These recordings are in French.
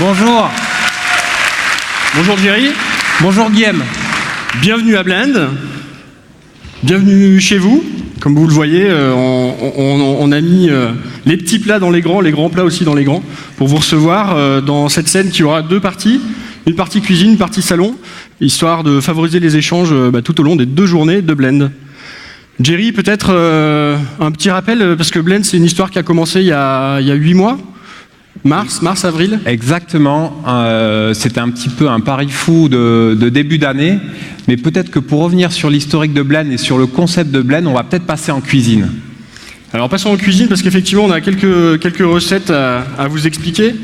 Bonjour. Bonjour Jerry. Bonjour Guillaume. Bienvenue à Blend. Bienvenue chez vous. Comme vous le voyez, on a mis les petits plats dans les grands plats aussi dans les grands, pour vous recevoir dans cette scène qui aura deux parties. Une partie cuisine, une partie salon, histoire de favoriser les échanges tout au long des 2 journées de Blend. Jerry, peut-être un petit rappel, parce que Blend, c'est une histoire qui a commencé il y a 8 mois. Mars, avril. Exactement. C'était un petit peu un pari fou de début d'année. Mais peut-être que pour revenir sur l'historique de Blend et sur le concept de Blend, on va peut-être passer en cuisine. Alors passons en cuisine parce qu'effectivement on a quelques recettes à vous expliquer.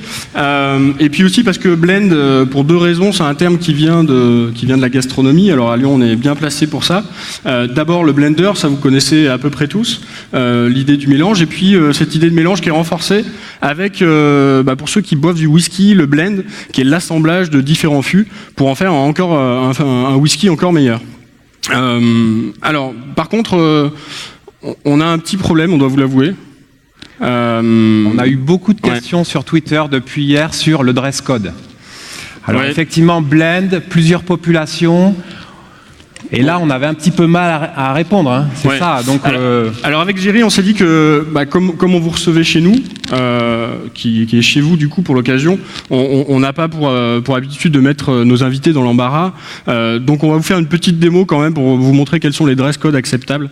Et puis aussi parce que Blend, pour 2 raisons, c'est un terme qui vient de la gastronomie. Alors à Lyon on est bien placé pour ça. D'abord le blender, ça vous connaissez à peu près tous, l'idée du mélange. Et puis cette idée de mélange qui est renforcée avec, pour ceux qui boivent du whisky, le blend, qui est l'assemblage de différents fûts pour en faire encore un whisky encore meilleur. Alors par contre... on a un petit problème, on doit vous l'avouer. On a eu beaucoup de questions sur Twitter depuis hier sur le dress code. Alors effectivement, Blend, plusieurs populations. Et là, on avait un petit peu mal à répondre. Hein. C'est ça. Donc, alors avec Jerry, on s'est dit que comme on vous recevait chez nous, qui est chez vous du coup pour l'occasion, on n'a pas pour habitude de mettre nos invités dans l'embarras. Donc on va vous faire une petite démo quand même pour vous montrer quels sont les dress codes acceptables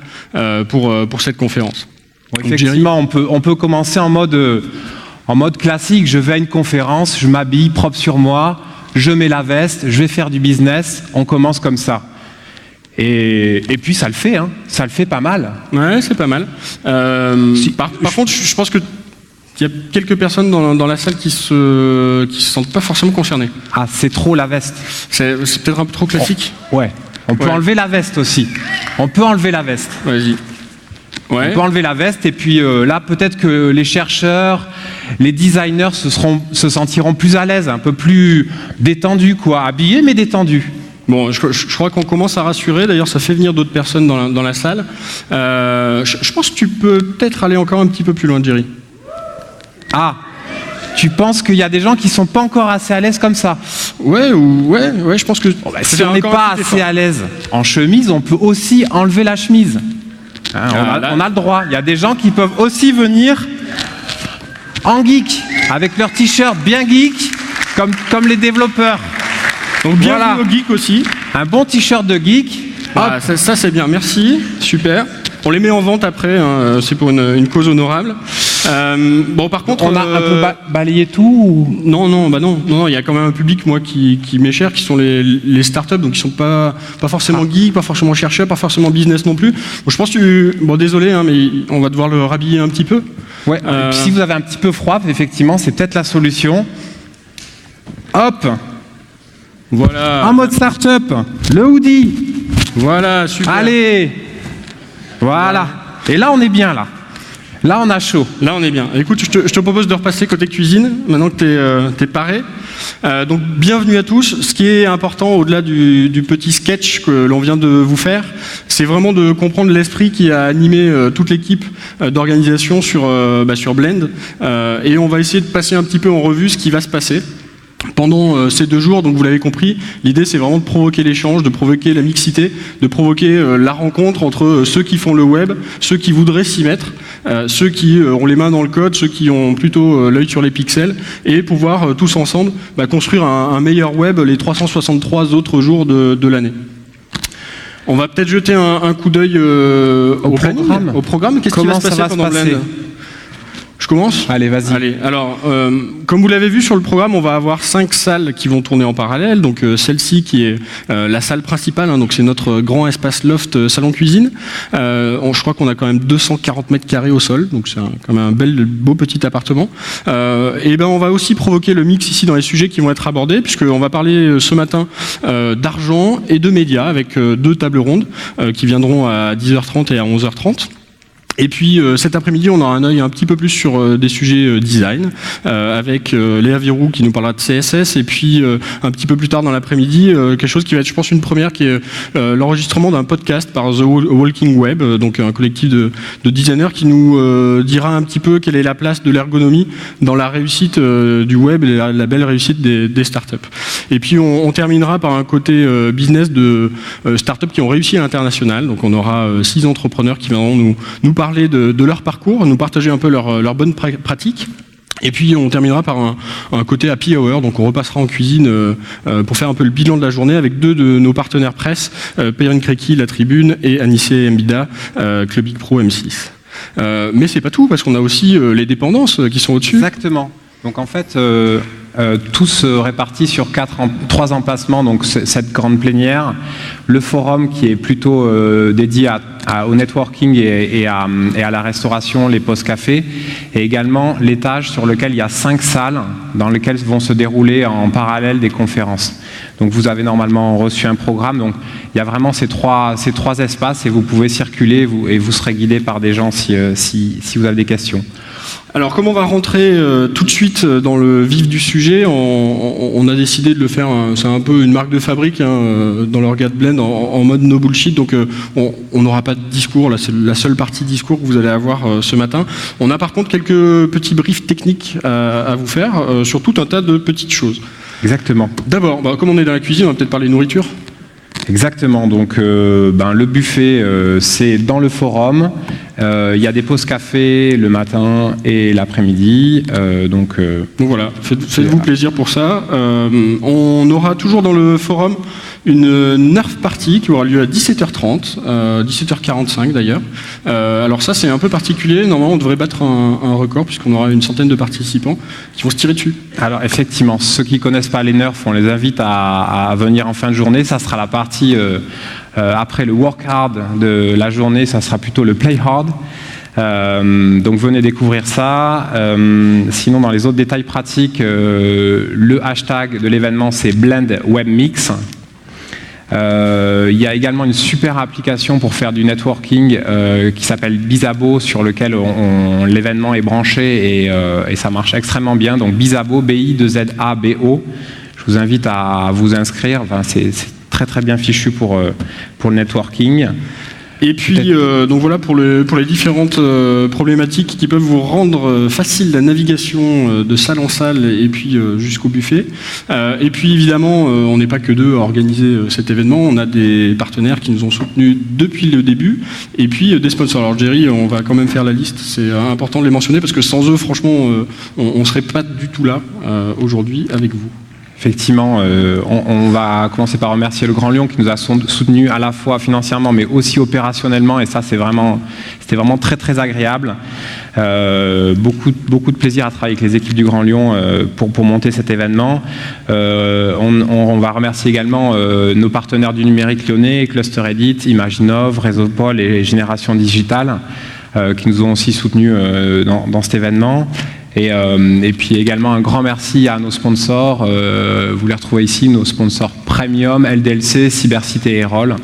pour cette conférence. Donc, effectivement, on peut commencer en mode classique. Je vais à une conférence, je m'habille propre sur moi, je mets la veste, je vais faire du business. On commence comme ça. Et puis ça le fait, hein. Ça le fait pas mal. Ouais, c'est pas mal. Par contre, je pense qu'il y a quelques personnes dans la salle qui se sentent pas forcément concernées. Ah, c'est trop la veste. C'est peut-être un peu trop classique. Ouais. On peut enlever la veste aussi. On peut enlever la veste. Vas-y. Ouais. On peut enlever la veste et puis là peut-être que les chercheurs, les designers se sentiront plus à l'aise, un peu plus détendus quoi, habillés mais détendus. Bon, je crois qu'on commence à rassurer. D'ailleurs, ça fait venir d'autres personnes dans la salle. Je pense que tu peux peut-être aller encore un petit peu plus loin, Jerry. Ah, tu penses qu'il y a des gens qui sont pas encore assez à l'aise comme ça? Ouais, je pense que... Bon, si on n'est pas assez à l'aise en chemise, on peut aussi enlever la chemise. Hein, on a le droit. Il y a des gens qui peuvent aussi venir en geek, avec leur t-shirt bien geek, comme les développeurs. Donc bienvenue au geek aussi. Un bon t-shirt de geek. Ah, ça c'est bien, merci, super. On les met en vente après, hein, c'est pour une cause honorable. Bon par contre... On a un peu balayé tout ou... Non, il y a quand même un public moi qui m'est cher, qui sont les startups, donc ils sont pas forcément geeks, pas forcément chercheurs, pas forcément business non plus. Bon, je pense que... Bon désolé, hein, mais on va devoir le rhabiller un petit peu. Ouais, et puis si vous avez un petit peu froid, effectivement, c'est peut-être la solution. Hop. Voilà. En mode start-up, le hoodie. Voilà, super. Allez. Voilà. Et là, on est bien, là. Là, on a chaud. Là, on est bien. Écoute, je te propose de repasser côté cuisine, maintenant que t'es paré. Donc, bienvenue à tous. Ce qui est important, au-delà du petit sketch que l'on vient de vous faire, c'est vraiment de comprendre l'esprit qui a animé toute l'équipe d'organisation sur Blend. Et on va essayer de passer un petit peu en revue ce qui va se passer pendant ces 2 jours. Donc vous l'avez compris, l'idée c'est vraiment de provoquer l'échange, de provoquer la mixité, de provoquer la rencontre entre ceux qui font le web, ceux qui voudraient s'y mettre, ceux qui ont les mains dans le code, ceux qui ont plutôt l'œil sur les pixels, et pouvoir tous ensemble construire un meilleur web les 363 autres jours de l'année. On va peut-être jeter un coup d'œil au programme. Qu'est-ce qui va se passer pendant Blend ? Je commence ? Allez, vas-y. Allez, alors, comme vous l'avez vu sur le programme, on va avoir 5 salles qui vont tourner en parallèle. Donc celle-ci qui est la salle principale, hein, donc c'est notre grand espace loft salon cuisine. Je crois qu'on a quand même 240 mètres carrés au sol, donc c'est quand même un beau petit appartement. Et on va aussi provoquer le mix ici dans les sujets qui vont être abordés, puisqu'on va parler ce matin d'argent et de médias avec 2 tables rondes qui viendront à 10h30 et à 11h30. Et puis cet après-midi, on aura un œil un petit peu plus sur des sujets design, avec Léa Virou qui nous parlera de CSS, et puis un petit peu plus tard dans l'après-midi, quelque chose qui va être, je pense, une première, qui est l'enregistrement d'un podcast par The Walking Web, donc un collectif de designers qui nous dira un petit peu quelle est la place de l'ergonomie dans la réussite du web et la belle réussite des startups. Et puis on terminera par un côté business de startups qui ont réussi à l'international. Donc on aura 6 entrepreneurs qui viendront nous parler de leur parcours, nous partager un peu leurs bonnes pratiques. Et puis on terminera par un côté happy hour, donc on repassera en cuisine pour faire un peu le bilan de la journée avec 2 de nos partenaires presse, Perrine Créqui, La Tribune, et Anissé Mbida, Clubic Pro M6. Mais c'est pas tout, parce qu'on a aussi les dépendances qui sont au-dessus. Exactement. Donc en fait, tous répartis sur 3 emplacements, donc cette grande plénière, le forum qui est plutôt dédié au networking et à la restauration, les postes cafés, et également l'étage sur lequel il y a 5 salles dans lesquelles vont se dérouler en parallèle des conférences. Donc vous avez normalement reçu un programme, donc il y a vraiment ces trois espaces et vous pouvez circuler et vous serez guidé par des gens si vous avez des questions. Alors, comme on va rentrer tout de suite dans le vif du sujet, on a décidé de le faire, c'est un peu une marque de fabrique dans l'orga de Blend en mode no bullshit, donc on n'aura pas de discours, là c'est la seule partie discours que vous allez avoir ce matin. On a par contre quelques petits briefs techniques à vous faire sur tout un tas de petites choses. Exactement. D'abord, comme on est dans la cuisine, on va peut-être parler nourriture. Exactement, donc le buffet c'est dans le forum, il y a des pauses café le matin et l'après-midi, donc voilà, faites-vous plaisir pour ça. On aura toujours dans le forum une Nerf Party qui aura lieu à 17h30, 17h45 d'ailleurs. Alors ça c'est un peu particulier, normalement on devrait battre un record puisqu'on aura une centaine de participants qui vont se tirer dessus. Alors effectivement, ceux qui ne connaissent pas les Nerfs, on les invite à venir en fin de journée, ça sera la partie après le work hard de la journée, ça sera plutôt le play hard. Donc venez découvrir ça. Sinon dans les autres détails pratiques, le hashtag de l'événement c'est Blend Web Mix. Il y a également une super application pour faire du networking qui s'appelle Bizabo, sur lequel l'événement est branché et ça marche extrêmement bien. Donc Bizabo, B-I-2-Z-A-B-O. Je vous invite à vous inscrire. Enfin, c'est très très bien fichu pour le networking. Et puis, donc voilà pour les différentes problématiques qui peuvent vous rendre facile la navigation de salle en salle et puis jusqu'au buffet. Et puis évidemment, on n'est pas que 2 à organiser cet événement. On a des partenaires qui nous ont soutenus depuis le début et puis des sponsors. Alors Jerry, on va quand même faire la liste. C'est important de les mentionner parce que sans eux, franchement, on ne serait pas du tout là aujourd'hui avec vous. Effectivement, on va commencer par remercier le Grand Lyon qui nous a soutenus à la fois financièrement mais aussi opérationnellement, et ça c'était vraiment très très agréable. Beaucoup de plaisir à travailler avec les équipes du Grand Lyon pour monter cet événement. On va remercier également nos partenaires du numérique lyonnais, Cluster Edit, Imaginov, Réseau-Pol et Génération Digitale qui nous ont aussi soutenus dans cet événement. Et puis également un grand merci à nos sponsors, vous les retrouvez ici, nos sponsors premium, LDLC, Cybercité et Roll,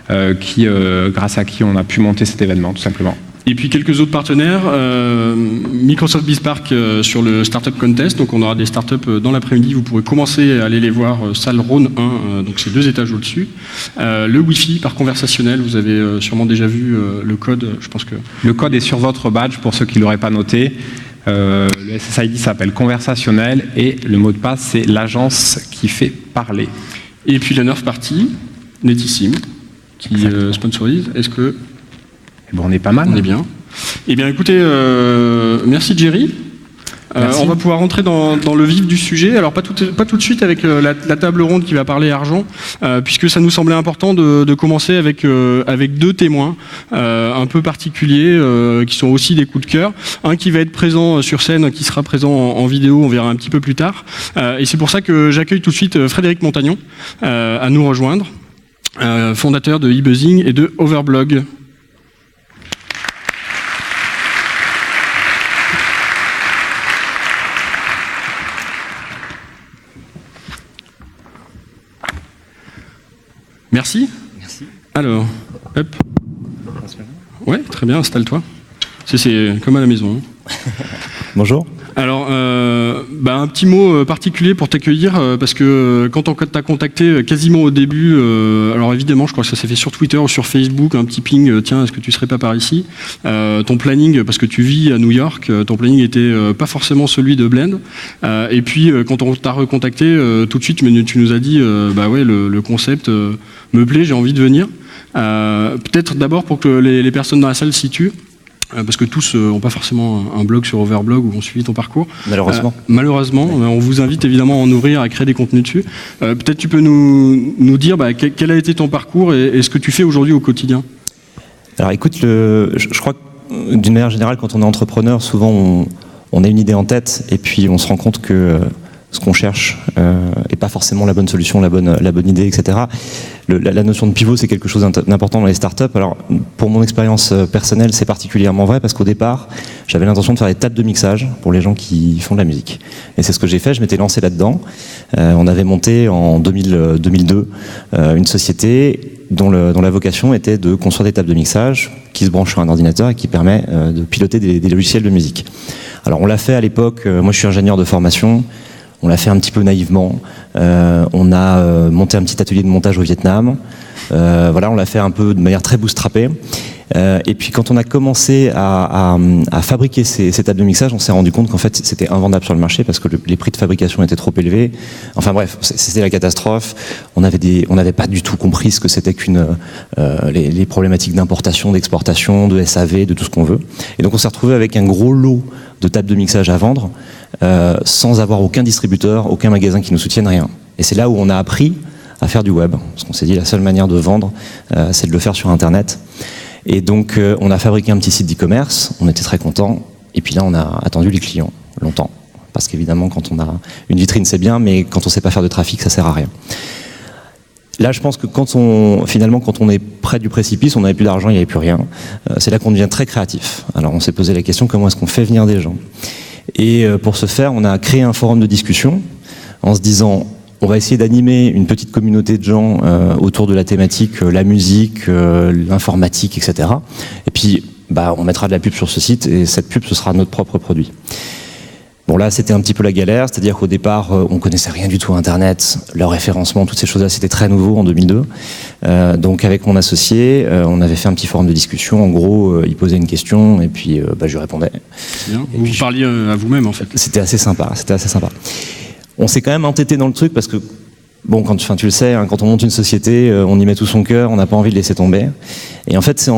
grâce à qui on a pu monter cet événement tout simplement. Et puis quelques autres partenaires, Microsoft BizSpark sur le Startup Contest, donc on aura des startups dans l'après-midi, vous pourrez commencer à aller les voir, salle Rhône 1, donc c'est 2 étages au-dessus. Le Wi-Fi par conversationnel, vous avez sûrement déjà vu le code, je pense que... Le code est sur votre badge pour ceux qui ne l'auraient pas noté. Le SSID s'appelle conversationnel et le mot de passe c'est l'agence qui fait parler. Et puis la Nerf Party, Netissime, qui sponsorise. Est-ce que... Bon, on est pas mal. On est bien. Eh bien écoutez, merci Jerry. On va pouvoir rentrer dans le vif du sujet. Alors pas tout de suite avec la table ronde qui va parler argent, puisque ça nous semblait important de commencer avec 2 témoins un peu particuliers qui sont aussi des coups de cœur. Un qui va être présent sur scène, qui sera présent en vidéo, on verra un petit peu plus tard. Et c'est pour ça que j'accueille tout de suite Frédéric Montagnon à nous rejoindre, fondateur de eBuzzing et de Overblog. Merci. Merci. Alors, hop. Ouais, très bien, installe-toi. C'est comme à la maison. Bonjour. Alors, un petit mot particulier pour t'accueillir, parce que quand on t'a contacté quasiment au début, alors évidemment, je crois que ça s'est fait sur Twitter ou sur Facebook, un petit ping, tiens, est-ce que tu serais pas par ici? Ton planning, parce que tu vis à New York, ton planning était pas forcément celui de Blend. Et puis, quand on t'a recontacté, tout de suite, tu nous as dit, le concept me plaît, j'ai envie de venir. Peut-être d'abord pour que les personnes dans la salle situent. Parce que tous n'ont pas forcément un blog sur Overblog où on suit ton parcours. Malheureusement. Malheureusement, on vous invite évidemment à en ouvrir, à créer des contenus dessus. Peut-être tu peux nous dire quel a été ton parcours et ce que tu fais aujourd'hui au quotidien. Alors écoute, je crois que d'une manière générale, quand on est entrepreneur, souvent on a une idée en tête et puis on se rend compte que ce qu'on cherche n'est pas forcément la bonne solution, la bonne idée, etc. La notion de pivot, c'est quelque chose d'important dans les startups. Alors, pour mon expérience personnelle, c'est particulièrement vrai parce qu'au départ, j'avais l'intention de faire des tables de mixage pour les gens qui font de la musique. Et c'est ce que j'ai fait, je m'étais lancé là-dedans. On avait monté en 2002 une société dont la vocation était de construire des tables de mixage qui se branchent sur un ordinateur et qui permet de piloter des logiciels de musique. Alors, on l'a fait à l'époque, moi je suis ingénieur de formation. On l'a fait un petit peu naïvement. On a monté un petit atelier de montage au Vietnam. On l'a fait un peu de manière très bootstrappée. Et puis quand on a commencé à fabriquer ces tables de mixage, on s'est rendu compte qu'en fait c'était invendable sur le marché parce que les prix de fabrication étaient trop élevés. Enfin bref, c'était la catastrophe. On n'avait pas du tout compris ce que c'était les problématiques d'importation, d'exportation, de SAV, de tout ce qu'on veut. Et donc on s'est retrouvé avec un gros lot de tables de mixage à vendre. Sans avoir aucun distributeur, aucun magasin qui nous soutienne, rien. Et c'est là où on a appris à faire du web. Parce qu'on s'est dit la seule manière de vendre, c'est de le faire sur Internet. Et donc on a fabriqué un petit site d'e-commerce, on était très contents. Et puis là on a attendu les clients longtemps. Parce qu'évidemment quand on a une vitrine c'est bien, mais quand on ne sait pas faire de trafic ça sert à rien. Là je pense que quand on est près du précipice, on n'avait plus d'argent, il n'y avait plus rien. C'est là qu'on devient très créatif. Alors on s'est posé la question comment est-ce qu'on fait venir des gens ? Et pour ce faire, on a créé un forum de discussion en se disant on va essayer d'animer une petite communauté de gens autour de la thématique, la musique, l'informatique, etc. Et puis on mettra de la pub sur ce site et cette pub ce sera notre propre produit. Bon là c'était un petit peu la galère, c'est-à-dire qu'au départ on connaissait rien du tout à Internet, le référencement, toutes ces choses-là c'était très nouveau en 2002. Donc avec mon associé, on avait fait un petit forum de discussion, en gros il posait une question et puis je lui répondais. Bien. Vous parliez à vous-même en fait. C'était assez sympa. On s'est quand même entêté dans le truc parce que tu le sais, quand on monte une société, on y met tout son cœur, on n'a pas envie de laisser tomber. Et en fait, c'est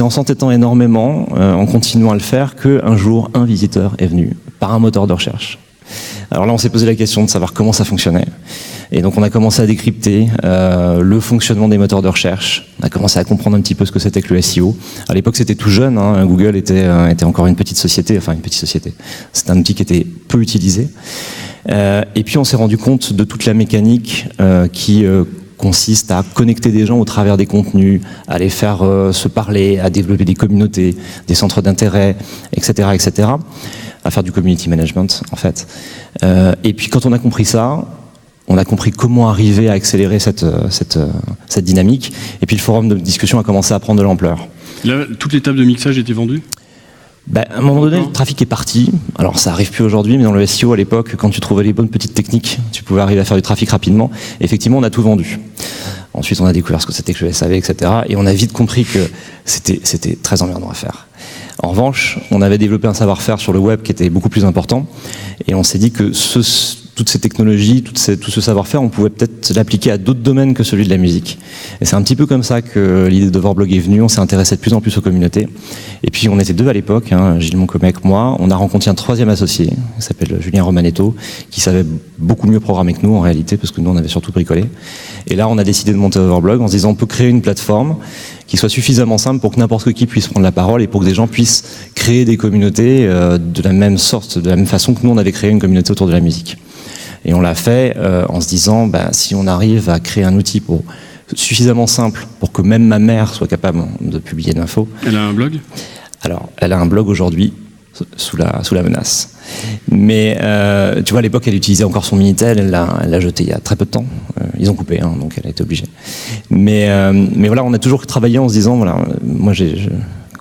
en s'entêtant énormément, en continuant à le faire, qu'un jour, un visiteur est venu par un moteur de recherche. Alors là, on s'est posé la question de savoir comment ça fonctionnait. Et donc, on a commencé à décrypter le fonctionnement des moteurs de recherche. On a commencé à comprendre un petit peu ce que c'était que le SEO. À l'époque, c'était tout jeune. Google était encore une petite société. Enfin, une petite société. C'était un outil qui était peu utilisé. Et puis on s'est rendu compte de toute la mécanique qui consiste à connecter des gens au travers des contenus, à les faire se parler, à développer des communautés, des centres d'intérêt, etc., etc., à faire du community management en fait. Et puis quand on a compris ça, on a compris comment arriver à accélérer cette dynamique. Et puis le forum de discussion a commencé à prendre de l'ampleur. Là, toutes les tables de mixage étaient vendues ? À un moment donné, le trafic est parti. Alors, ça arrive plus aujourd'hui, mais dans le SEO, à l'époque, quand tu trouvais les bonnes petites techniques, tu pouvais arriver à faire du trafic rapidement. Et effectivement, on a tout vendu. Ensuite, on a découvert ce que c'était que le SAV, etc. Et on a vite compris que c'était très emmerdant à faire. En revanche, on avait développé un savoir-faire sur le web qui était beaucoup plus important. Et on s'est dit que toutes ces technologies, tout ce savoir-faire, on pouvait peut-être l'appliquer à d'autres domaines que celui de la musique. Et c'est un petit peu comme ça que l'idée d'Overblog est venue. On s'est intéressé de plus en plus aux communautés. Et puis on était deux à l'époque, Gilles Moncomec, moi. On a rencontré un troisième associé, qui s'appelle Julien Romanetto, qui savait beaucoup mieux programmer que nous en réalité, parce que nous on avait surtout bricolé. Et là on a décidé de monter Overblog en se disant on peut créer une plateforme qui soit suffisamment simple pour que n'importe qui puisse prendre la parole et pour que des gens puissent créer des communautés de la même sorte, de la même façon que nous on avait créé une communauté autour de la musique. Et on l'a fait en se disant, si on arrive à créer un outil suffisamment simple pour que même ma mère soit capable de publier de l'info. Elle a un blog ? Alors, elle a un blog aujourd'hui, sous la menace. Mais tu vois, à l'époque, elle utilisait encore son Minitel, elle l'a jeté il y a très peu de temps. Ils ont coupé, donc elle a été obligée. Mais voilà, on a toujours travaillé en se disant, voilà, moi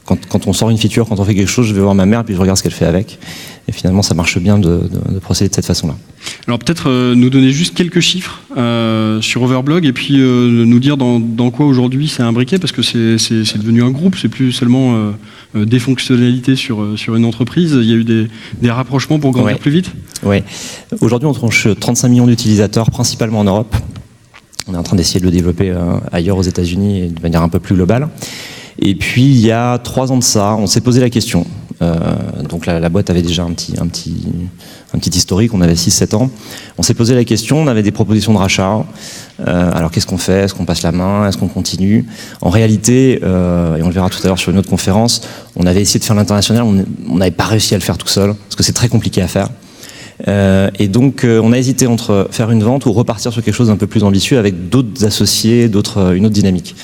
Quand on sort une feature, quand on fait quelque chose, je vais voir ma mère, puis je regarde ce qu'elle fait avec. Et finalement, ça marche bien de procéder de cette façon-là. Alors peut-être nous donner juste quelques chiffres sur Overblog et puis nous dire dans quoi aujourd'hui c'est imbriqué, parce que c'est devenu un groupe, c'est plus seulement des fonctionnalités sur une entreprise. Il y a eu des rapprochements pour grandir plus vite. Oui. Aujourd'hui, on touche 35 millions d'utilisateurs, principalement en Europe. On est en train d'essayer de le développer ailleurs aux États-Unis et de manière un peu plus globale. Et puis, il y a 3 ans de ça, on s'est posé la question. Donc la boîte avait déjà un petit historique, on avait 6-7 ans. On s'est posé la question, on avait des propositions de rachat. Alors qu'est-ce qu'on fait? Est-ce qu'on passe la main? Est-ce qu'on continue? En réalité, et on le verra tout à l'heure sur une autre conférence, on avait essayé de faire l'international, on n'avait pas réussi à le faire tout seul, parce que c'est très compliqué à faire. Et donc on a hésité entre faire une vente ou repartir sur quelque chose d'un peu plus ambitieux avec d'autres associés, une autre dynamique.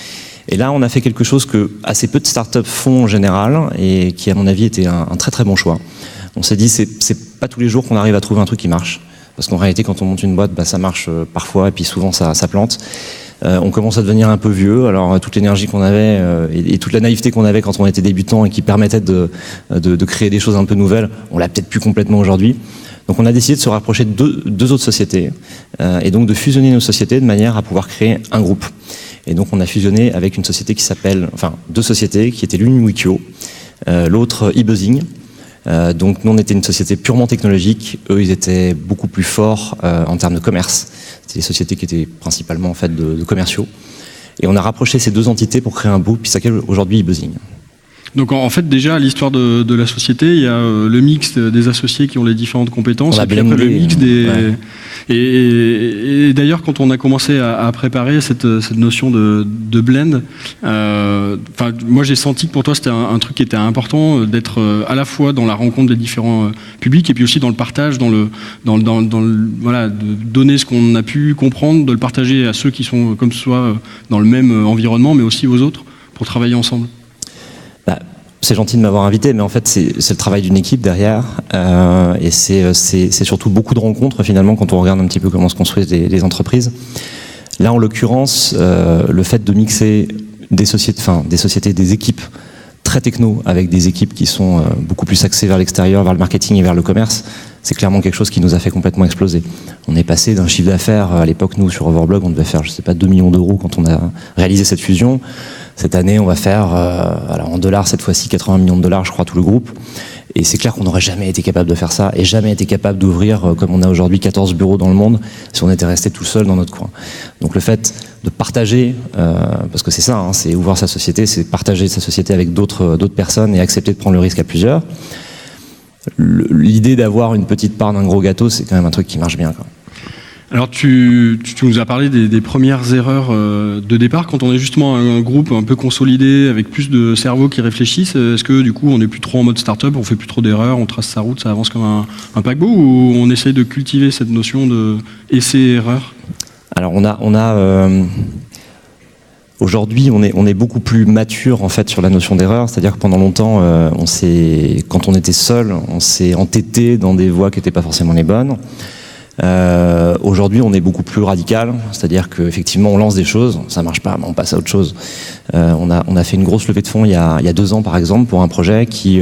Et là, on a fait quelque chose que assez peu de startups font en général et qui, à mon avis, était un très très bon choix. On s'est dit, c'est pas tous les jours qu'on arrive à trouver un truc qui marche. Parce qu'en réalité, quand on monte une boîte, ça marche parfois et puis souvent ça plante. On commence à devenir un peu vieux. Alors toute l'énergie qu'on avait et toute la naïveté qu'on avait quand on était débutant et qui permettait de créer des choses un peu nouvelles, on l'a peut-être plus complètement aujourd'hui. Donc on a décidé de se rapprocher de deux autres sociétés et donc de fusionner nos sociétés de manière à pouvoir créer un groupe. Et donc on a fusionné avec une société qui s'appelle, enfin 2 sociétés qui étaient l'une Wikio, l'autre eBuzzing. Donc nous on était une société purement technologique, eux ils étaient beaucoup plus forts en termes de commerce. C'était des sociétés qui étaient principalement en fait de commerciaux. Et on a rapproché ces 2 entités pour créer un groupe qui s'appelle aujourd'hui eBuzzing. Donc en fait déjà à l'histoire de la société, il y a le mix des associés qui ont les différentes compétences, et puis après le mix des... Ouais. Et d'ailleurs quand on a commencé à préparer cette notion de blend, moi j'ai senti que pour toi c'était un truc qui était important, d'être à la fois dans la rencontre des différents publics et puis aussi dans le partage, voilà, de donner ce qu'on a pu comprendre, de le partager à ceux qui sont comme soi dans le même environnement, mais aussi aux autres pour travailler ensemble. C'est gentil de m'avoir invité, mais en fait c'est le travail d'une équipe derrière et c'est surtout beaucoup de rencontres finalement quand on regarde un petit peu comment se construisent les entreprises. Là en l'occurrence, le fait de mixer des sociétés, des équipes très techno avec des équipes qui sont beaucoup plus axées vers l'extérieur, vers le marketing et vers le commerce, c'est clairement quelque chose qui nous a fait complètement exploser. On est passé d'un chiffre d'affaires, à l'époque nous sur Overblog on devait faire 2 millions d'euros quand on a réalisé cette fusion. Cette année, on va faire, alors en dollars cette fois-ci, 80 millions de dollars, je crois, tout le groupe. Et c'est clair qu'on n'aurait jamais été capable de faire ça et jamais été capable d'ouvrir, comme on a aujourd'hui, 14 bureaux dans le monde, si on était resté tout seul dans notre coin. Donc le fait de partager, parce que c'est ça, c'est ouvrir sa société, c'est partager sa société avec d'autres personnes et accepter de prendre le risque à plusieurs. L'idée d'avoir une petite part d'un gros gâteau, c'est quand même un truc qui marche bien, quoi. Alors tu nous as parlé des premières erreurs de départ, quand on est justement un groupe un peu consolidé avec plus de cerveaux qui réfléchissent, est-ce que du coup on n'est plus trop en mode start-up, on fait plus trop d'erreurs, on trace sa route, ça avance comme un paquebot, ou on essaye de cultiver cette notion de essai-erreur? Alors on a aujourd'hui on est beaucoup plus mature en fait sur la notion d'erreur, c'est-à-dire que pendant longtemps quand on était seul, on s'est entêté dans des voies qui n'étaient pas forcément les bonnes. Aujourd'hui on est beaucoup plus radical, c'est-à-dire qu'effectivement on lance des choses, ça marche pas, mais on passe à autre chose. On a fait une grosse levée de fonds il y a 2 ans par exemple pour un projet qui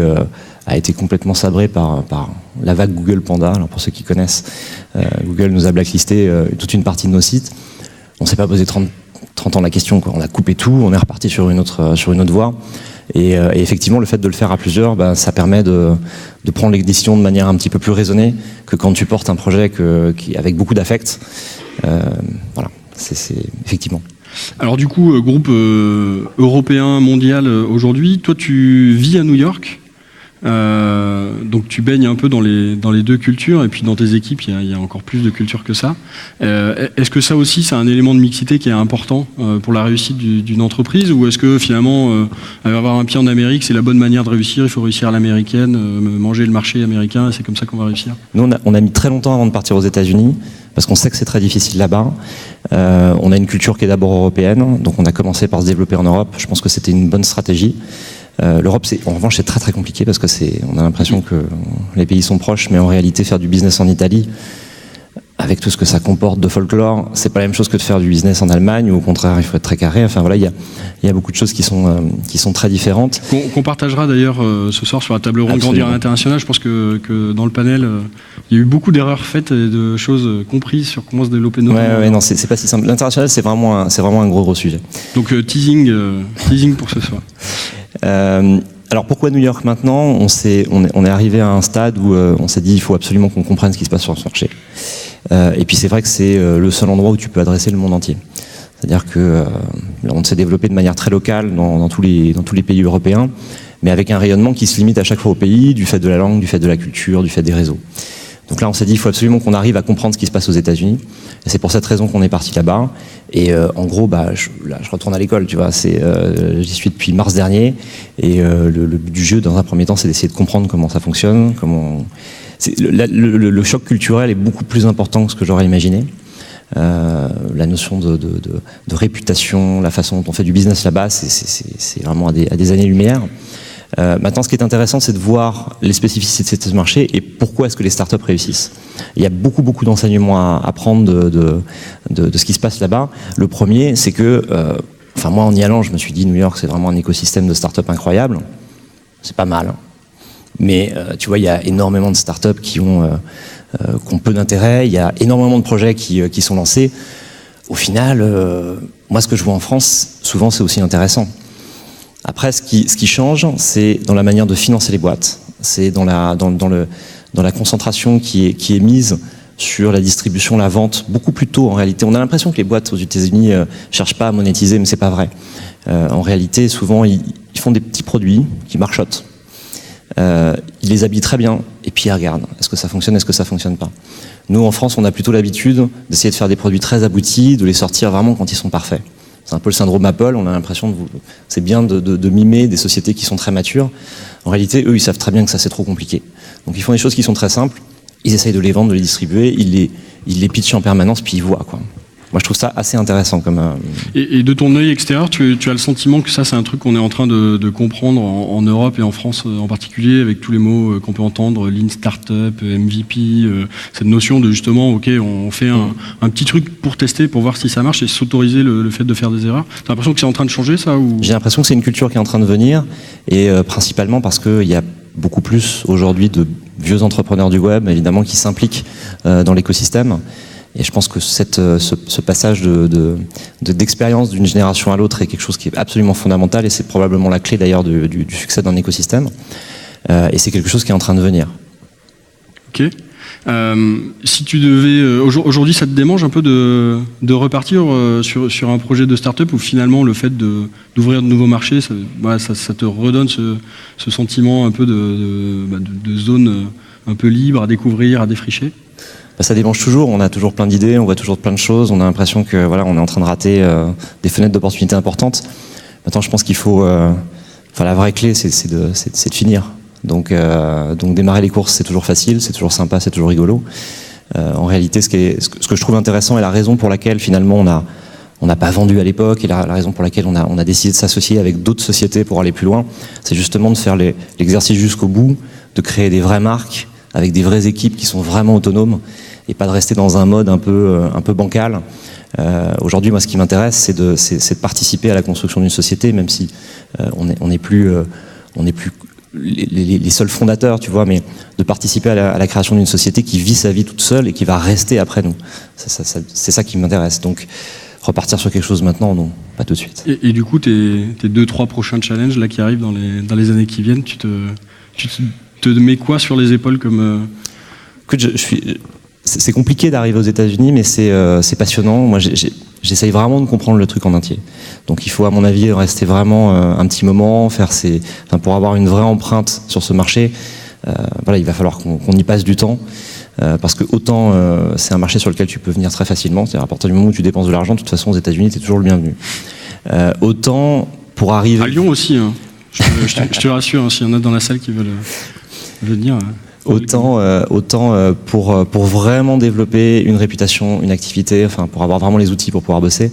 a été complètement sabré par la vague Google Panda. Alors pour ceux qui connaissent, Google nous a blacklisté toute une partie de nos sites. On s'est pas posé 30 ans la question, quoi. On a coupé tout, on est reparti sur une autre voie. Et effectivement, le fait de le faire à plusieurs, ça permet de prendre les décisions de manière un petit peu plus raisonnée que quand tu portes un projet avec beaucoup d'affect. Voilà, c'est effectivement. Alors du coup, groupe européen, mondial aujourd'hui, toi tu vis à New York. Donc tu baignes un peu dans les 2 cultures, et puis dans tes équipes il y a encore plus de culture que ça. Est-ce que ça aussi c'est un élément de mixité qui est important pour la réussite d'une entreprise, ou est-ce que finalement avoir un pied en Amérique c'est la bonne manière de réussir, il faut réussir à l'américaine, manger le marché américain, et c'est comme ça qu'on va réussir? Nous on a mis très longtemps avant de partir aux États-Unis parce qu'on sait que c'est très difficile là-bas. On a une culture qui est d'abord européenne, donc on a commencé par se développer en Europe. Je pense que c'était une bonne stratégie. L'Europe, en revanche, c'est très très compliqué parce que on a l'impression que les pays sont proches, mais en réalité, faire du business en Italie, avec tout ce que ça comporte de folklore, c'est pas la même chose que de faire du business en Allemagne, où au contraire il faut être très carré. Enfin voilà, il y a beaucoup de choses qui sont très différentes. Qu'on partagera d'ailleurs ce soir sur la table ronde Grandir à l'international. Je pense que dans le panel, il y a eu beaucoup d'erreurs faites et de choses comprises sur comment se développer nos. Ouais, non, c'est pas si simple. L'international, c'est vraiment un gros sujet. Donc teasing pour ce soir. Alors pourquoi New York maintenant ? On est arrivé à un stade où on s'est dit il faut absolument qu'on comprenne ce qui se passe sur ce marché. Et puis c'est vrai que c'est le seul endroit où tu peux adresser le monde entier. C'est-à-dire que on s'est développé de manière très locale dans tous les pays européens, mais avec un rayonnement qui se limite à chaque fois au pays, du fait de la langue, du fait de la culture, du fait des réseaux. Donc là, on s'est dit il faut absolument qu'on arrive à comprendre ce qui se passe aux États-Unis. Et c'est pour cette raison qu'on est parti là-bas. Et en gros, je retourne à l'école, tu vois. J'y suis depuis mars dernier. Et le but du jeu, dans un premier temps, c'est d'essayer de comprendre comment ça fonctionne. Le choc culturel est beaucoup plus important que ce que j'aurais imaginé. La notion de réputation, la façon dont on fait du business là-bas, c'est vraiment à des années-lumière. Maintenant, ce qui est intéressant, c'est de voir les spécificités de ce marché et pourquoi est-ce que les startups réussissent. Il y a beaucoup d'enseignements à prendre de ce qui se passe là-bas. Le premier, c'est que, moi, en y allant, je me suis dit, New York, c'est vraiment un écosystème de startups incroyable. C'est pas mal. Mais, tu vois, il y a énormément de startups qui ont peu d'intérêt. Il y a énormément de projets qui sont lancés. Au final, moi, ce que je vois en France, souvent, c'est aussi intéressant. Après, ce qui change, c'est dans la manière de financer les boîtes. C'est dans la concentration qui est mise sur la distribution, la vente, beaucoup plus tôt en réalité. On a l'impression que les boîtes aux États-Unis cherchent pas à monétiser, mais c'est pas vrai. En réalité, souvent, ils font des petits produits qui marchotent. Ils les habillent très bien, et puis ils regardent. Est-ce que ça fonctionne, est-ce que ça fonctionne pas ? Nous, en France, on a plutôt l'habitude d'essayer de faire des produits très aboutis, de les sortir vraiment quand ils sont parfaits. C'est un peu le syndrome Apple, on a l'impression c'est bien de mimer des sociétés qui sont très matures. En réalité, eux, ils savent très bien que ça, c'est trop compliqué. Donc ils font des choses qui sont très simples, ils essayent de les vendre, de les distribuer, ils les pitchent en permanence, puis ils voient, quoi. Moi, je trouve ça assez intéressant comme. Et de ton œil extérieur, tu as le sentiment que ça, c'est un truc qu'on est en train de comprendre en Europe et en France en particulier, avec tous les mots qu'on peut entendre, Lean Startup, MVP, cette notion de justement, ok, on fait un petit truc pour tester, pour voir si ça marche et s'autoriser le fait de faire des erreurs. T'as l'impression que c'est en train de changer, ça ou... J'ai l'impression que c'est une culture qui est en train de venir, et principalement parce qu'il y a beaucoup plus aujourd'hui de vieux entrepreneurs du web, évidemment, qui s'impliquent dans l'écosystème. Et je pense que ce passage d'expérience d'une génération à l'autre est quelque chose qui est absolument fondamental, et c'est probablement la clé d'ailleurs du succès d'un écosystème. Et c'est quelque chose qui est en train de venir. Ok. Si tu devais... aujourd'hui, ça te démange un peu de repartir sur un projet de start-up où finalement le fait d'ouvrir de nouveaux marchés, ça te redonne ce sentiment un peu de zone un peu libre à découvrir, à défricher ? Ça démange toujours, on a toujours plein d'idées, on voit toujours plein de choses, on a l'impression que on est en train de rater des fenêtres d'opportunités importantes. Maintenant, je pense qu'il faut... la vraie clé, c'est de finir. Donc démarrer les courses, c'est toujours facile, c'est toujours sympa, c'est toujours rigolo. En réalité, ce que je trouve intéressant et la raison pour laquelle finalement on n'a pas vendu à l'époque, et la raison pour laquelle on a décidé de s'associer avec d'autres sociétés pour aller plus loin, c'est justement de faire l'exercice jusqu'au bout, de créer des vraies marques avec des vraies équipes qui sont vraiment autonomes, et pas de rester dans un mode un peu bancal. Aujourd'hui, moi, ce qui m'intéresse, c'est de participer à la construction d'une société, même si on n'est plus les seuls fondateurs, tu vois, mais de participer à la création d'une société qui vit sa vie toute seule et qui va rester après nous. C'est ça qui m'intéresse. Donc, repartir sur quelque chose maintenant, non, pas tout de suite. Et du coup, tes 2-3 prochains challenges là qui arrivent dans les années qui viennent, tu te mets quoi sur les épaules comme Écoute, c'est compliqué d'arriver aux États-Unis, mais c'est passionnant. Moi, j'essaye vraiment de comprendre le truc en entier. Donc, il faut, à mon avis, rester vraiment un petit moment, pour avoir une vraie empreinte sur ce marché. Il va falloir qu'on y passe du temps, parce que autant c'est un marché sur lequel tu peux venir très facilement. C'est-à-dire à partir du moment où tu dépenses de l'argent, de toute façon, aux États-Unis, t'es toujours le bienvenu. Autant pour arriver à Lyon aussi. Hein. Je te rassure, hein, s'il y en a dans la salle qui veulent venir. Autant pour vraiment développer une réputation, une activité, pour avoir vraiment les outils pour pouvoir bosser,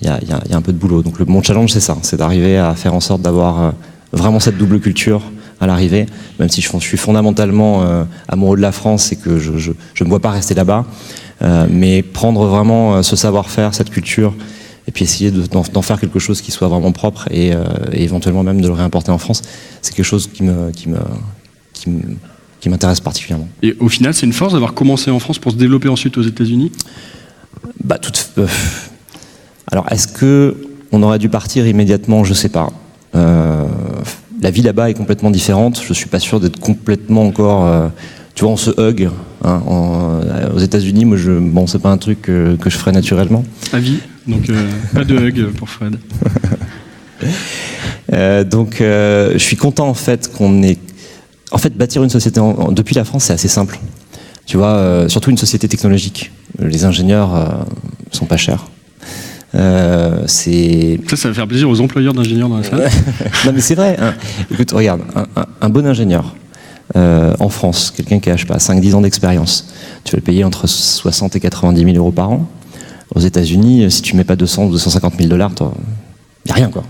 il y a un peu de boulot. Donc mon challenge, c'est ça, c'est d'arriver à faire en sorte d'avoir vraiment cette double culture, à l'arrivée, même si je suis fondamentalement amoureux de la France et que je ne me vois pas rester là-bas. Mais prendre vraiment ce savoir-faire, cette culture, et puis essayer d'en faire quelque chose qui soit vraiment propre et éventuellement même de le réimporter en France, c'est quelque chose qui m'intéresse particulièrement. Et au final, c'est une force d'avoir commencé en France pour se développer ensuite aux États-Unis ? Alors, est-ce qu'on aurait dû partir immédiatement ? Je ne sais pas. La vie là-bas est complètement différente. Je ne suis pas sûr d'être complètement encore... tu vois, on se hug. Hein, aux États-Unis, moi, c'est pas un truc que je ferais naturellement. À vie, donc pas de hug pour Fred. Je suis content en fait qu'on ait... En fait, bâtir une société depuis la France, c'est assez simple. Tu vois, surtout une société technologique. Les ingénieurs sont pas chers. Ça va faire plaisir aux employeurs d'ingénieurs dans la salle. Non mais c'est vrai. Hein. Écoute, regarde, un bon ingénieur en France, quelqu'un qui a, je sais pas, 5-10 ans d'expérience, tu vas le payer entre 60 et 90 000 euros par an. Aux États-Unis, si tu mets pas 200 ou 250 000 $, il n'y a rien, quoi.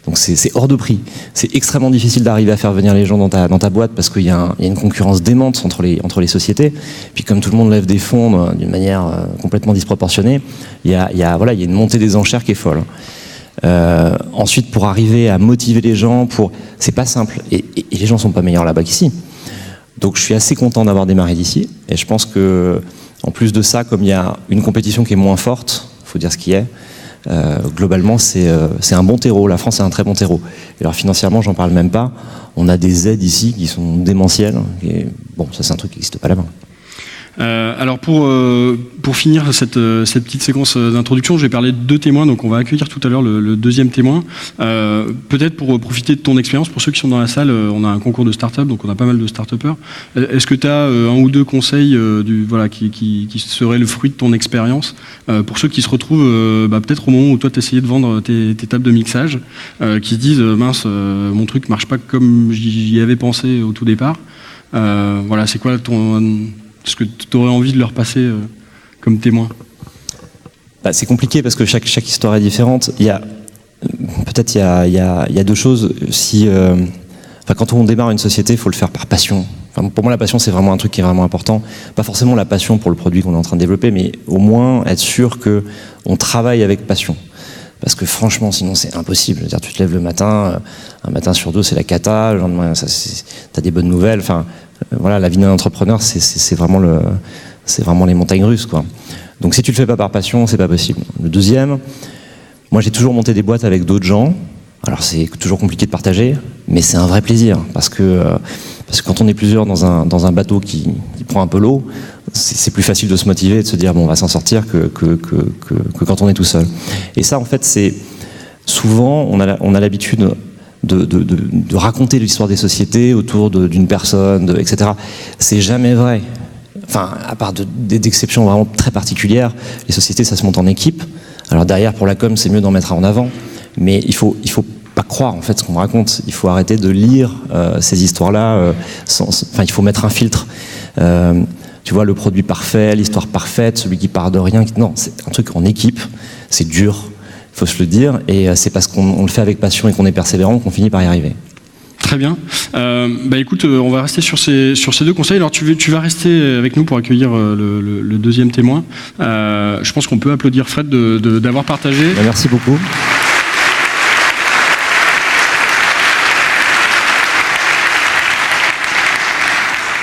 Donc c'est hors de prix. C'est extrêmement difficile d'arriver à faire venir les gens dans ta boîte parce qu'il y a une concurrence démente entre les sociétés. Puis comme tout le monde lève des fonds d'une manière complètement disproportionnée, il y a une montée des enchères qui est folle. Ensuite, pour arriver à motiver les gens, c'est pas simple. Et les gens sont pas meilleurs là-bas qu'ici. Donc je suis assez content d'avoir démarré d'ici. Et je pense que, en plus de ça, comme il y a une compétition qui est moins forte, faut dire ce qui est. Globalement, c'est un bon terreau. La France est un très bon terreau. Et alors financièrement, j'en parle même pas. On a des aides ici qui sont démentielles. Et bon, ça c'est un truc qui n'existe pas là-bas. Alors pour finir cette petite séquence d'introduction, je vais parler de 2 témoins, donc on va accueillir tout à l'heure le deuxième témoin. Peut-être pour profiter de ton expérience, pour ceux qui sont dans la salle, on a un concours de start-up, donc on a pas mal de start-upers. Est-ce que tu as un ou deux conseils qui seraient le fruit de ton expérience pour ceux qui se retrouvent peut-être au moment où toi tu essayais de vendre tes tables de mixage, qui se disent mince, mon truc marche pas comme j'y avais pensé au tout départ. C'est quoi ce que tu aurais envie de leur passer comme témoin? C'est compliqué parce que chaque histoire est différente. Il y a 2 choses. Quand on démarre une société, il faut le faire par passion. Pour moi, la passion, c'est vraiment un truc qui est vraiment important. Pas forcément la passion pour le produit qu'on est en train de développer, mais au moins être sûr qu'on travaille avec passion. Parce que franchement, sinon, c'est impossible. C'est-à-dire, tu te lèves le matin, un matin sur 2, c'est la cata. Le lendemain, t'as des bonnes nouvelles. La vie d'un entrepreneur, c'est vraiment les montagnes russes, quoi. Donc si tu le fais pas par passion, c'est pas possible. Le deuxième, moi j'ai toujours monté des boîtes avec d'autres gens. Alors c'est toujours compliqué de partager, mais c'est un vrai plaisir parce que quand on est plusieurs dans un bateau qui prend un peu l'eau, c'est plus facile de se motiver et de se dire bon, on va s'en sortir que quand on est tout seul. Et ça, en fait, c'est souvent on a l'habitude de raconter l'histoire des sociétés autour d'une personne, etc. C'est jamais vrai. À part d'exceptions vraiment très particulières, les sociétés, ça se monte en équipe. Alors derrière, pour la com, c'est mieux d'en mettre en avant. Mais il faut pas croire en fait ce qu'on raconte. Il faut arrêter de lire ces histoires-là. Il faut mettre un filtre. Tu vois, le produit parfait, l'histoire parfaite, celui qui part de rien. Non, c'est un truc en équipe. C'est dur. Faut se le dire, et c'est parce qu'on le fait avec passion et qu'on est persévérant qu'on finit par y arriver. Très bien. Écoute, on va rester sur ces 2 conseils. Alors tu vas rester avec nous pour accueillir le deuxième témoin. Je pense qu'on peut applaudir Fred d'avoir partagé. Merci beaucoup.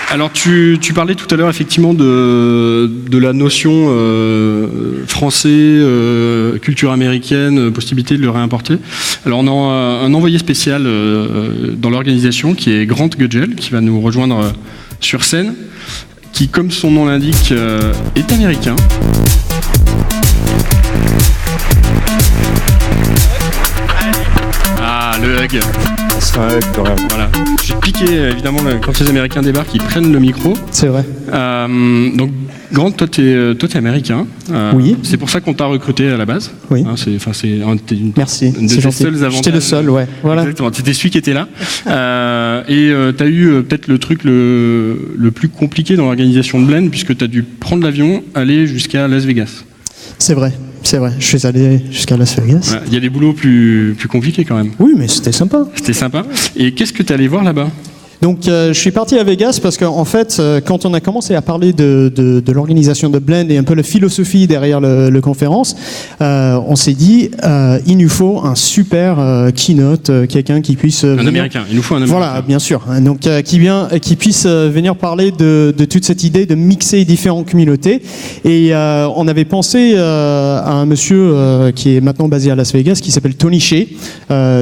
Alors tu parlais tout à l'heure effectivement de la notion français, culture américaine, possibilité de le réimporter. Alors on a un envoyé spécial dans l'organisation qui est Grant Gudgel, qui va nous rejoindre sur scène, qui, comme son nom l'indique, est américain. Ah, le hug. C'est un hug quand même. Voilà. J'ai piqué, évidemment, quand les Américains débarquent, ils prennent le micro. C'est vrai. Donc, Grant, toi, t'es américain. Oui. C'est pour ça qu'on t'a recruté à la base. Oui. Merci. Merci. Une de tes seuls avantages. J'étais le seul, ouais. Voilà. Exactement. T'étais celui qui était là. Et t'as eu peut-être le truc le plus compliqué dans l'organisation de Blend, puisque t'as dû prendre l'avion, aller jusqu'à Las Vegas. C'est vrai. C'est vrai, je suis allé jusqu'à Las Vegas. Voilà. Il y a des boulots plus compliqués quand même. Oui, mais c'était sympa. C'était sympa. Et qu'est-ce que tu es allé voir là-bas ? Donc, je suis parti à Vegas parce qu'en fait, quand on a commencé à parler de l'organisation de Blend et un peu la philosophie derrière le conférence, on s'est dit, il nous faut un super keynote, quelqu'un qui puisse un Américain. Il nous faut un Américain. Voilà, bien sûr. Donc, qui puisse venir parler de toute cette idée de mixer différentes communautés. Et on avait pensé à un monsieur qui est maintenant basé à Las Vegas, qui s'appelle Tony Hsieh.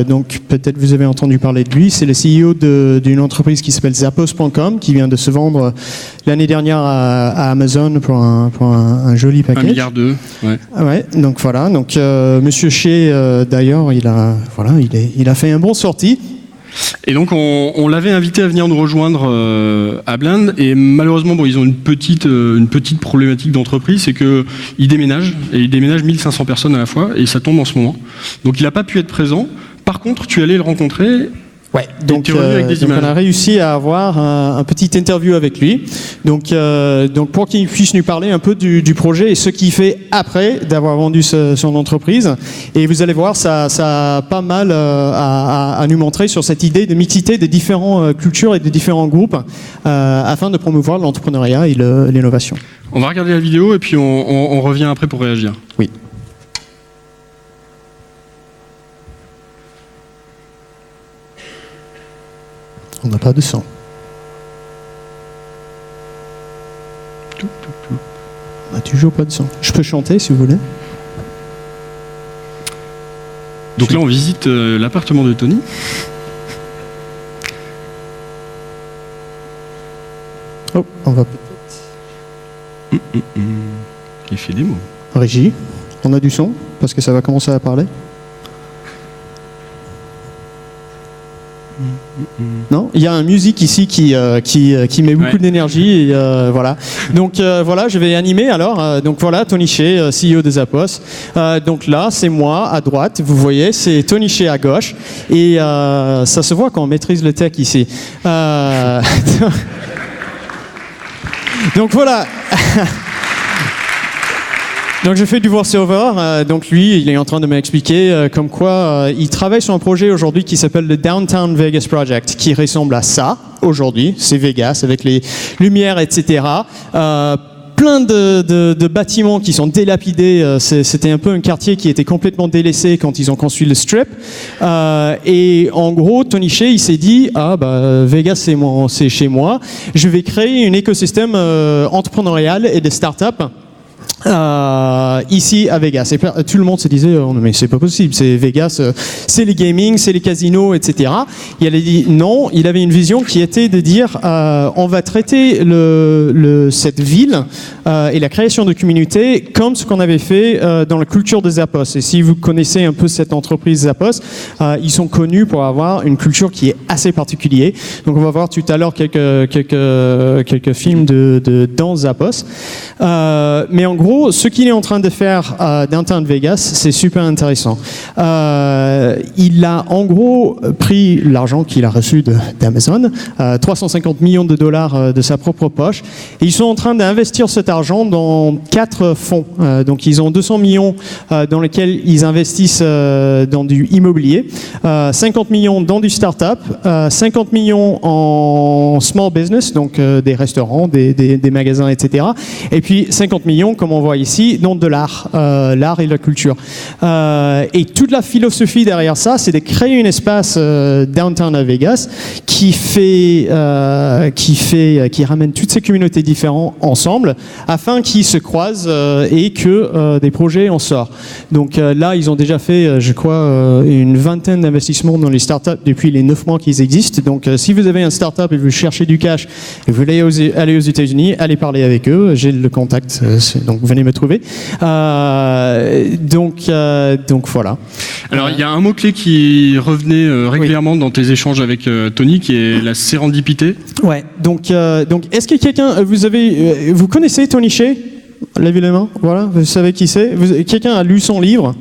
Donc, peut-être vous avez entendu parler de lui. C'est le CEO d'une entreprise qui s'appelle Zappos.com, qui vient de se vendre l'année dernière à Amazon pour un joli package. 1,2 milliard, ouais. Ouais, donc voilà. Donc Monsieur Hsieh, d'ailleurs, il a fait un bon sortie. Et donc on l'avait invité à venir nous rejoindre à Blend, et malheureusement ils ont une petite problématique d'entreprise, c'est que ils déménagent 1500 personnes à la fois, et ça tombe en ce moment. Donc il n'a pas pu être présent. Par contre, tu allais le rencontrer. Ouais, donc on a réussi à avoir un petit interview avec lui. Donc pour qu'il puisse nous parler un peu du projet et ce qu'il fait après d'avoir vendu son entreprise. Et vous allez voir, ça a pas mal à nous montrer sur cette idée de mixité des différentes cultures et des différents groupes afin de promouvoir l'entrepreneuriat et l'innovation. On va regarder la vidéo et puis on revient après pour réagir. Oui. On n'a pas de son. On n'a toujours pas de son. Je peux chanter si vous voulez. Donc là, on visite l'appartement de Tony. Oh, on va peut-être... Il fait des mots. Régie, on a du son parce que ça va commencer à parler. Non, il y a un musique ici qui met beaucoup d'énergie et voilà. Donc voilà, je vais animer alors. Donc voilà, Tony Hsieh, CEO de Zappos. Donc là, c'est moi à droite, vous voyez, c'est Tony Hsieh à gauche et ça se voit quand on maîtrise le tech ici. Donc voilà. Donc je fais du voice-over, donc lui il est en train de m'expliquer comme quoi il travaille sur un projet aujourd'hui qui s'appelle le Downtown Vegas Project, qui ressemble à ça aujourd'hui, c'est Vegas avec les lumières etc. Plein de bâtiments qui sont délapidés, c'était un peu un quartier qui était complètement délaissé quand ils ont construit le Strip. Et en gros, Tony Hsieh, il s'est dit, Vegas c'est chez moi, je vais créer un écosystème entrepreneurial et de start-up ici à Vegas. Et tout le monde se disait mais c'est pas possible, c'est Vegas, c'est les gaming, c'est les casinos, etc. Il a dit non, il avait une vision qui était de dire on va traiter cette ville et la création de communautés comme ce qu'on avait fait dans la culture de Zappos. Et si vous connaissez un peu cette entreprise Zappos, ils sont connus pour avoir une culture qui est assez particulière. Donc on va voir tout à l'heure quelques films dans Zappos. Mais en gros, ce qu'il est en train de faire Downtown Vegas, c'est super intéressant. Il a en gros pris l'argent qu'il a reçu d'Amazon, 350 millions de dollars de sa propre poche, et ils sont en train d'investir cet argent dans 4 fonds. Donc ils ont 200 millions dans lesquels ils investissent dans du immobilier, 50 millions dans du start-up, 50 millions en small business, donc des restaurants, des magasins, etc. Et puis 50 millions, comme on voit ici, dans de l'art et la culture. Et toute la philosophie derrière ça, c'est de créer un espace downtown à Vegas qui ramène toutes ces communautés différentes ensemble afin qu'ils se croisent et que des projets en sortent. Donc là, ils ont déjà fait, je crois, une vingtaine d'investissements dans les startups depuis les 9 mois qu'ils existent. Donc si vous avez un startup et vous cherchez du cash et vous voulez aller aux États-Unis, allez parler avec eux. J'ai le contact, donc venez me trouver. Donc voilà. Alors il y a un mot-clé qui revenait régulièrement dans tes échanges avec Tony, qui est la sérendipité. Ouais, donc est-ce que quelqu'un, vous connaissez Tony Hsieh? Levez les mains, voilà, vous savez qui c'est. Quelqu'un a lu son livre?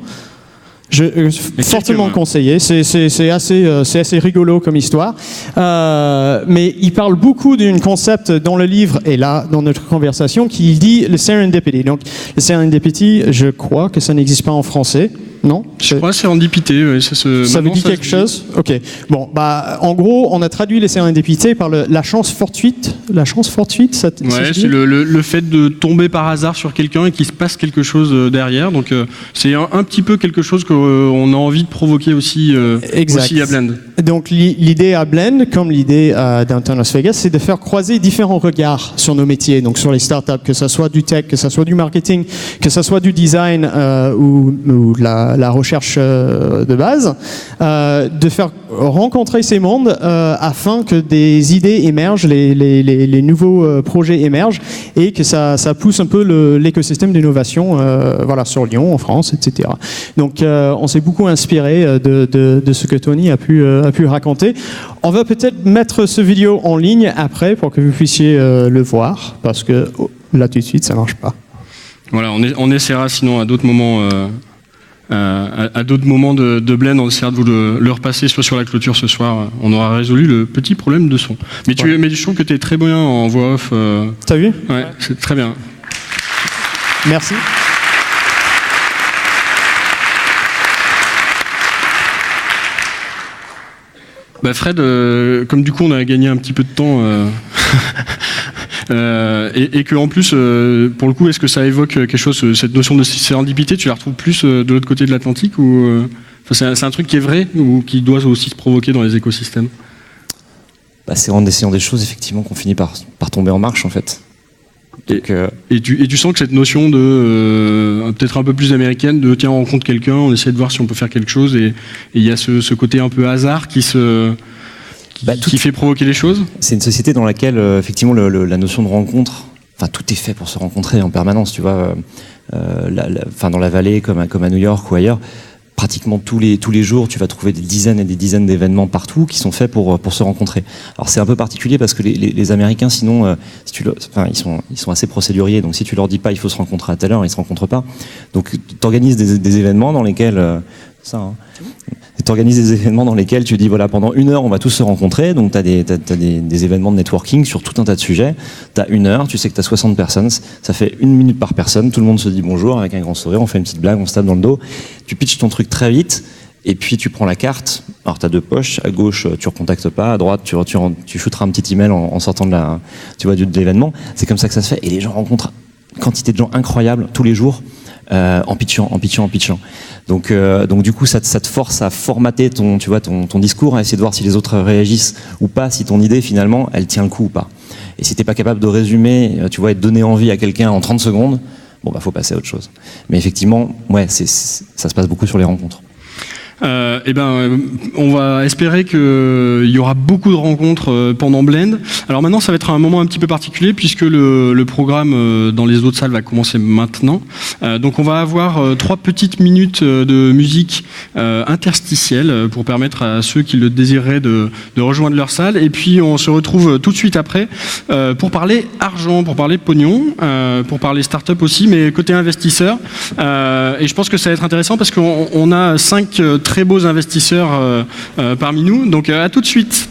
Fortement conseillé, c'est assez rigolo comme histoire. Mais il parle beaucoup d'un concept dans le livre et là, dans notre conversation, qui dit le serendipity. Donc, le serendipity, je crois que ça n'existe pas en français. Non ? Je crois serendipité, oui. Ça vous dit quelque chose ? Ok. Bon, bah, en gros, on a traduit les sérendipités par la chance fortuite. La chance fortuite, ça c'est le fait de tomber par hasard sur quelqu'un et qu'il se passe quelque chose derrière. Donc, c'est un petit peu quelque chose qu'on a envie de provoquer aussi à Blend. Donc, l'idée à Blend, comme l'idée Downtown Las Vegas, c'est de faire croiser différents regards sur nos métiers. Donc, sur les startups, que ça soit du tech, que ça soit du marketing, que ça soit du design ou la recherche de base, de faire rencontrer ces mondes afin que des idées émergent, les nouveaux projets émergent et que ça pousse un peu l'écosystème d'innovation sur Lyon, en France, etc. Donc on s'est beaucoup inspiré de ce que Tony a pu raconter. On va peut-être mettre ce vidéo en ligne après pour que vous puissiez le voir parce que là tout de suite ça marche pas. Voilà, on essaiera sinon à d'autres moments de Blend, on essaiera de vous le repasser soit sur la clôture ce soir. On aura résolu le petit problème de son. Mais je trouve que tu es très bien en voix off. T'as vu ? Ouais, c'est très bien. Merci. Bah Fred, comme du coup on a gagné un petit peu de temps et que en plus pour le coup est-ce que ça évoque quelque chose, cette notion de sérendipité, tu la retrouves plus de l'autre côté de l'Atlantique ou c'est un truc qui est vrai ou qui doit aussi se provoquer dans les écosystèmes? C'est en essayant des choses effectivement qu'on finit par tomber en marche en fait. Donc, et tu sens que cette notion de peut-être un peu plus américaine de tiens on rencontre quelqu'un, on essaie de voir si on peut faire quelque chose et il y a ce côté un peu hasard qui fait provoquer les choses. C'est une société dans laquelle effectivement la notion de rencontre, tout est fait pour se rencontrer en permanence, tu vois. Dans la vallée comme à New York ou ailleurs, pratiquement tous les jours, tu vas trouver des dizaines et des dizaines d'événements partout qui sont faits pour se rencontrer. Alors c'est un peu particulier parce que les Américains, sinon, ils sont assez procéduriers. Donc si tu leur dis pas il faut se rencontrer à telle heure, ils se rencontrent pas. Donc tu organises des événements dans lesquels t'organises des événements dans lesquels tu dis voilà pendant 1 heure on va tous se rencontrer, donc t'as des événements de networking sur tout un tas de sujets, t'as 1 heure, tu sais que t'as 60 personnes, ça fait 1 minute par personne, tout le monde se dit bonjour avec un grand sourire, on fait une petite blague, on se tape dans le dos, tu pitches ton truc très vite et puis tu prends la carte, alors t'as 2 poches, à gauche tu recontactes pas, à droite tu shooteras un petit email en sortant de l'événement, c'est comme ça que ça se fait et les gens rencontrent une quantité de gens incroyables tous les jours. En pitchant. Donc du coup, ça te force à formater ton discours, à essayer de voir si les autres réagissent ou pas, si ton idée finalement, elle tient le coup ou pas. Et si t'es pas capable de résumer, et de donner envie à quelqu'un en 30 secondes, faut passer à autre chose. Mais effectivement, ça se passe beaucoup sur les rencontres. On va espérer qu'il y aura beaucoup de rencontres pendant Blend. Alors maintenant, ça va être un moment un petit peu particulier puisque le programme dans les autres salles va commencer maintenant. Donc on va avoir 3 petites minutes de musique interstitielle pour permettre à ceux qui le désireraient de rejoindre leur salle. Et puis on se retrouve tout de suite après pour parler argent, pour parler pognon, pour parler start-up aussi, mais côté investisseur. Et je pense que ça va être intéressant parce qu'on a 5 très beaux investisseurs parmi nous. Donc à tout de suite.